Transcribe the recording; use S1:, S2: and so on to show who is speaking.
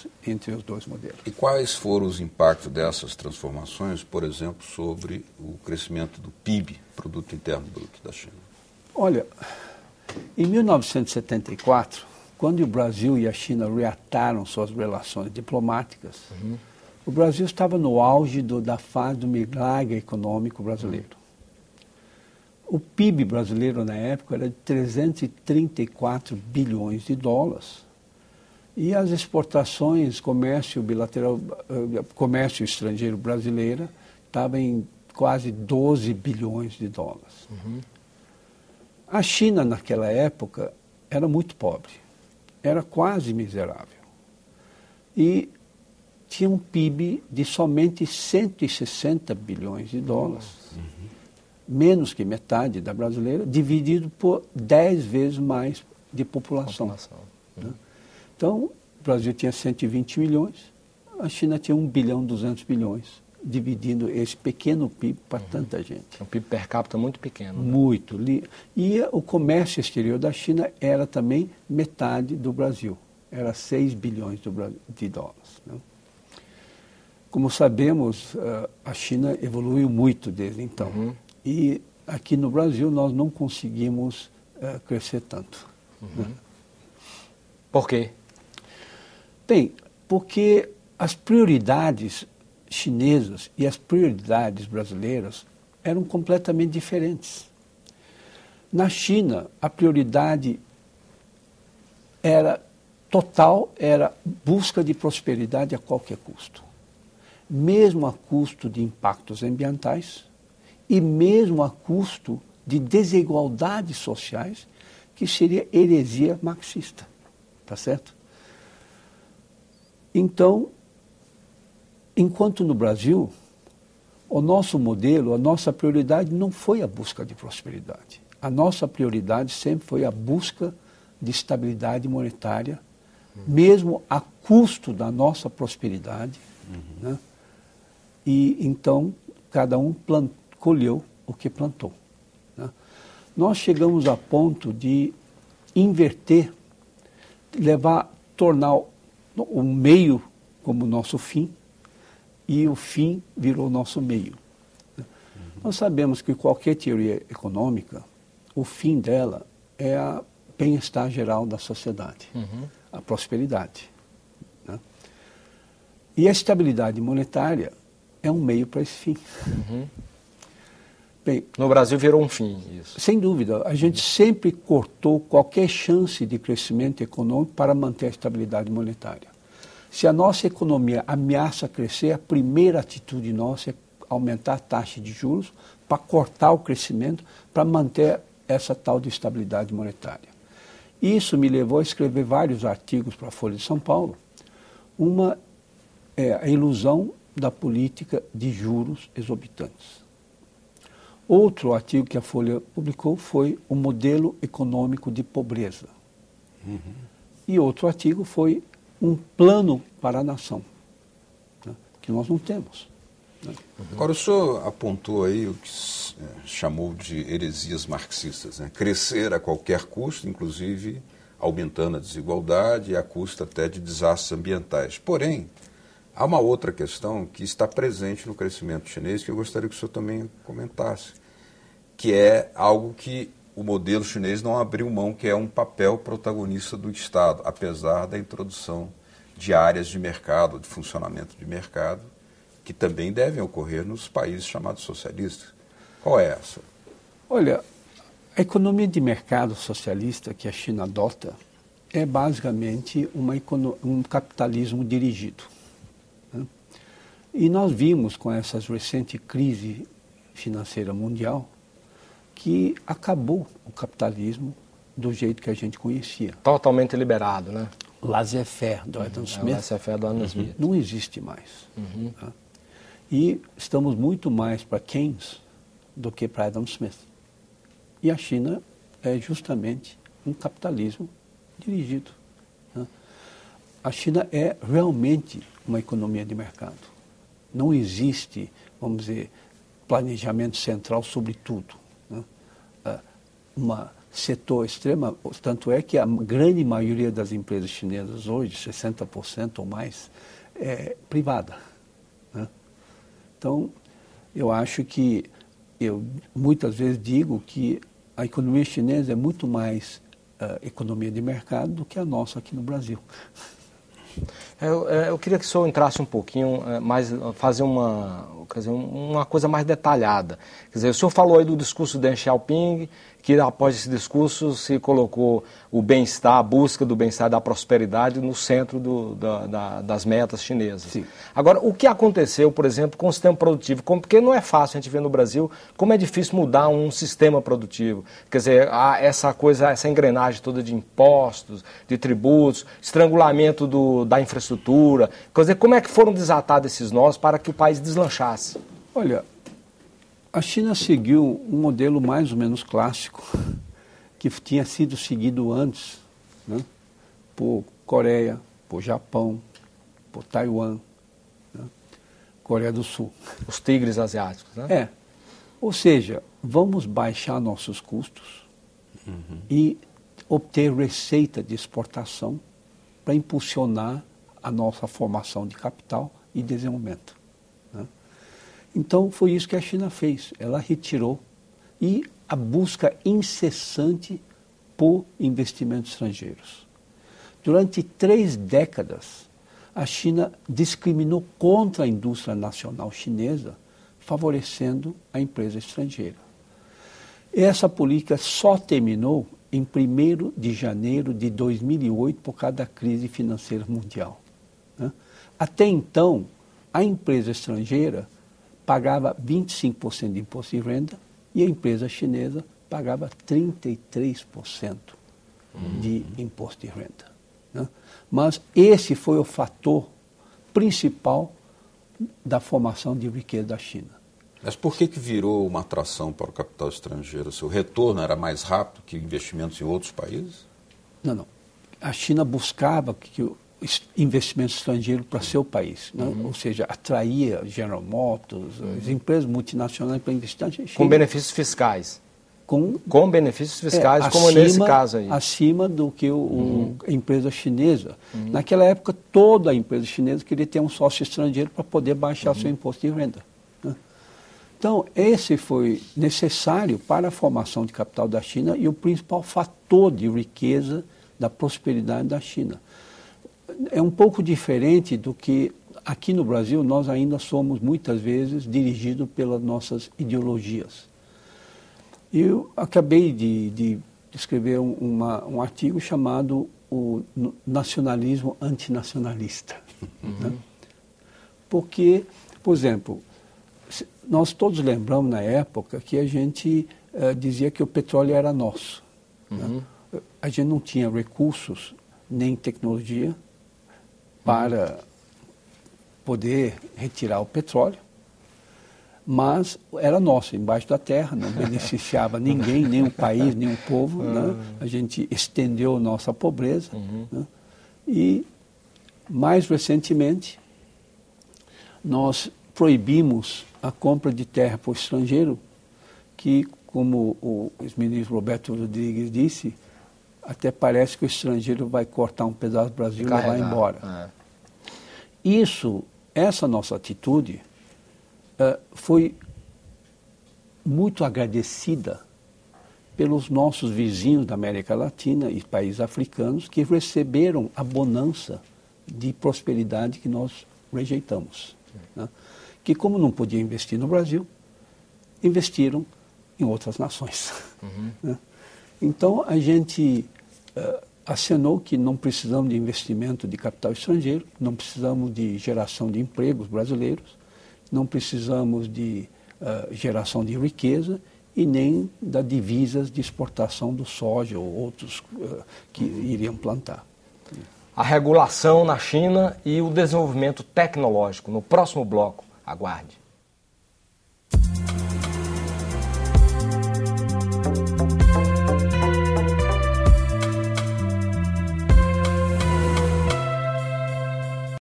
S1: crescimento entre os dois modelos.
S2: E quais foram os impactos dessas transformações, por exemplo, sobre o crescimento do PIB, Produto Interno Bruto da China?
S1: Olha, em 1974, quando o Brasil e a China reataram suas relações diplomáticas, o Brasil estava no auge da fase do milagre econômico brasileiro. O PIB brasileiro na época era de 334 bilhões de dólares. E as exportações, comércio bilateral, comércio estrangeiro brasileiro, estava em quase 12 bilhões de dólares. A China, naquela época, era muito pobre, era quase miserável. E tinha um PIB de somente 160 bilhões de dólares, menos que metade da brasileira, dividido por 10 vezes mais de população. Né? Então, o Brasil tinha 120 milhões, a China tinha 1 bilhão 200 bilhões, dividindo esse pequeno PIB para tanta gente.
S3: Um PIB per capita muito pequeno. Né?
S1: Muito. E o comércio exterior da China era também metade do Brasil, era 6 bilhões de dólares. Né? Como sabemos, a China evoluiu muito desde então. E aqui no Brasil nós não conseguimos crescer tanto. Né?
S3: Por quê?
S1: Bem, porque as prioridades chinesas e as prioridades brasileiras eram completamente diferentes. Na China, a prioridade era total, era busca de prosperidade a qualquer custo. Mesmo a custo de impactos ambientais e mesmo a custo de desigualdades sociais, que seria heresia marxista, tá certo? Então, enquanto no Brasil, o nosso modelo, a nossa prioridade não foi a busca de prosperidade. A nossa prioridade sempre foi a busca de estabilidade monetária, mesmo a custo da nossa prosperidade. Né? E então, cada um colheu o que plantou. Né? Nós chegamos a ponto de inverter, tornar o meio como nosso fim, e o fim virou nosso meio. Nós sabemos que qualquer teoria econômica, o fim dela é o bem-estar geral da sociedade, a prosperidade. Né? E a estabilidade monetária é um meio para esse fim. Bem,
S3: no Brasil virou um fim isso.
S1: Sem dúvida. A gente sempre cortou qualquer chance de crescimento econômico para manter a estabilidade monetária. Se a nossa economia ameaça crescer, a primeira atitude nossa é aumentar a taxa de juros para cortar o crescimento, para manter essa tal de estabilidade monetária. Isso me levou a escrever vários artigos para a Folha de São Paulo. Uma é a ilusão da política de juros exorbitantes. Outro artigo que a Folha publicou foi o modelo econômico de pobreza. E outro artigo foi um plano para a nação, né, que nós não temos. Né?
S2: Agora, o senhor apontou aí o que chamou de heresias marxistas, né? Crescer a qualquer custo, inclusive aumentando a desigualdade e a custa até de desastres ambientais. Porém, há uma outra questão que está presente no crescimento chinês que eu gostaria que o senhor também comentasse, que é algo que o modelo chinês não abriu mão, que é um papel protagonista do Estado, apesar da introdução de áreas de mercado, de funcionamento de mercado, que também devem ocorrer nos países chamados socialistas. Qual é essa?
S1: Olha, a economia de mercado socialista que a China adota é basicamente um capitalismo dirigido. Né? E nós vimos com essa recente crise financeira mundial que acabou o capitalismo do jeito que a gente conhecia.
S3: Totalmente liberado, né?
S1: Laissez-faire do Adam Smith.
S3: Laissez-faire do Adam Smith.
S1: Não existe mais. Tá? E estamos muito mais para Keynes do que para Adam Smith. E a China é justamente um capitalismo dirigido. Né? A China é realmente uma economia de mercado. Não existe, vamos dizer, planejamento central sobre tudo. Né? Uma setor extremo, tanto é que a grande maioria das empresas chinesas hoje, 60% ou mais, é privada, né? Então, eu acho que, eu muitas vezes digo que a economia chinesa é muito mais economia de mercado do que a nossa aqui no Brasil.
S3: Eu queria que o senhor entrasse um pouquinho mais, fazer uma coisa mais detalhada. Quer dizer, o senhor falou aí do discurso de Deng Xiaoping, que após esse discurso se colocou o bem-estar, a busca do bem-estar, da prosperidade no centro das metas chinesas.
S1: Sim.
S3: Agora, o que aconteceu, por exemplo, com o sistema produtivo? Porque não é fácil a gente ver no Brasil como é difícil mudar um sistema produtivo. Quer dizer, essa engrenagem toda de impostos, de tributos, estrangulamento da infraestrutura. Quer dizer, como é que foram desatados esses nós para que o país deslanchasse?
S1: Olha, a China seguiu um modelo mais ou menos clássico, que tinha sido seguido antes, né, por Coreia, por Japão, por Taiwan, né, Coreia do Sul.
S3: Os tigres asiáticos, né?
S1: Ou seja, vamos baixar nossos custos e obter receita de exportação para impulsionar a nossa formação de capital e desenvolvimento, né? Então, foi isso que a China fez. Ela retirou e a busca incessante por investimentos estrangeiros. Durante 3 décadas, a China discriminou contra a indústria nacional chinesa, favorecendo a empresa estrangeira. Essa política só terminou em 1º de janeiro de 2008 por causa da crise financeira mundial, né? Até então, a empresa estrangeira pagava 25% de imposto de renda e a empresa chinesa pagava 33% de imposto de renda, né? Mas esse foi o fator principal da formação de riqueza da China.
S2: Mas por que virou uma atração para o capital estrangeiro? O seu retorno era mais rápido que investimentos em outros países?
S1: Não. A China buscava que investimento estrangeiro para seu país, né? Ou seja, atraía General Motors, as empresas multinacionais para investir na China.
S3: Com benefícios fiscais. Com benefícios fiscais, como
S1: acima,
S3: nesse caso aí.
S1: Acima do que a empresa chinesa. Naquela época, toda a empresa chinesa queria ter um sócio estrangeiro para poder baixar seu imposto de renda, né? Então, esse foi necessário para a formação de capital da China e o principal fator de riqueza da prosperidade da China. É um pouco diferente do que aqui no Brasil nós ainda somos muitas vezes dirigidos pelas nossas ideologias. Eu acabei de escrever um artigo chamado o nacionalismo antinacionalista, né? Porque, por exemplo, nós todos lembramos na época que a gente dizia que o petróleo era nosso, né? A gente não tinha recursos nem tecnologia para poder retirar o petróleo, mas era nosso, embaixo da terra, não beneficiava ninguém, nem o país, nem o povo, né? A gente estendeu nossa pobreza, né? E, mais recentemente, nós proibimos a compra de terra por estrangeiro, que, como o ex-ministro Roberto Rodrigues disse, até parece que o estrangeiro vai cortar um pedaço do Brasil e levar embora. Essa nossa atitude foi muito agradecida pelos nossos vizinhos da América Latina e países africanos que receberam a bonança de prosperidade que nós rejeitamos, né? Que, como não podiam investir no Brasil, investiram em outras nações, né? Então, a gente acenou que não precisamos de investimento de capital estrangeiro, não precisamos de geração de empregos brasileiros, não precisamos de geração de riqueza e nem da divisas de exportação do soja ou outros que iriam plantar.
S3: A regulação na China e o desenvolvimento tecnológico. No próximo bloco, aguarde.